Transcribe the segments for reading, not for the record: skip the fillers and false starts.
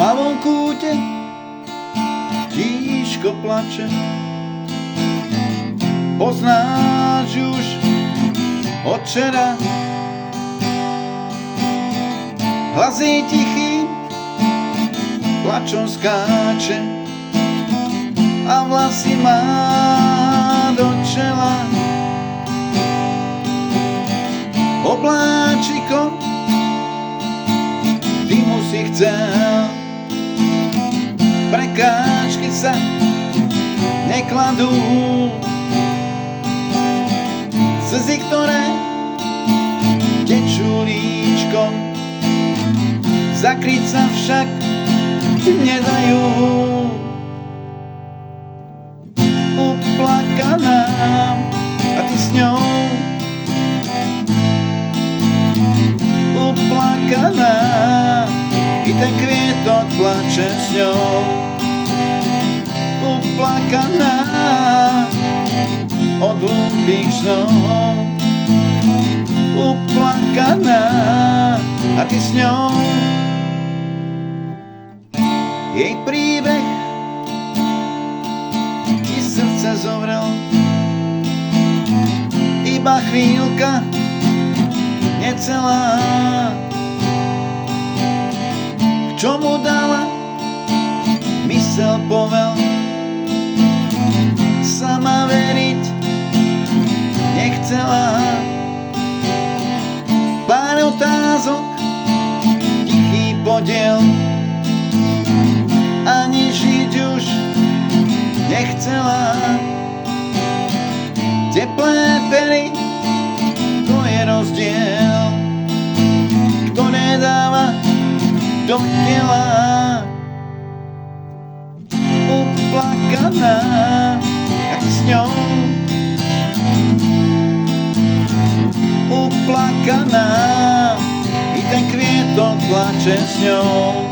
malom kúte tíško plače. Poznáš už od včera, hlas jej tichý plačom skáče a vlasy má do čela. Obláčikom ty mu si chcel, prekážky sa nekladú, slzy, ktoré tečú líčkom, zakryť sa však nedajú. Uplakaná a ty s ňou, uplakaná, i ten kvietok plače s ňou. Uplakaná od hlúbých snov, uplakaná a ty s ňou. Jej príbeh ti srdce zovrel, iba chvíľka necelá. K čomu dala mysel povel, sama veriť nechcela. Pár otázok, tichý podiel, ani žiť už nechcela. Teplé pery, to je rozdiel, ktoré dáva do tela. Uplakaná, jak s ňou, uplakaná, i ten kvietok plače s ňou.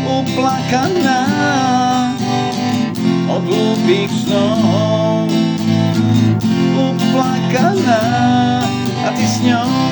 Uplakaná od hlúbých snov, uplakaná a ty s ňou.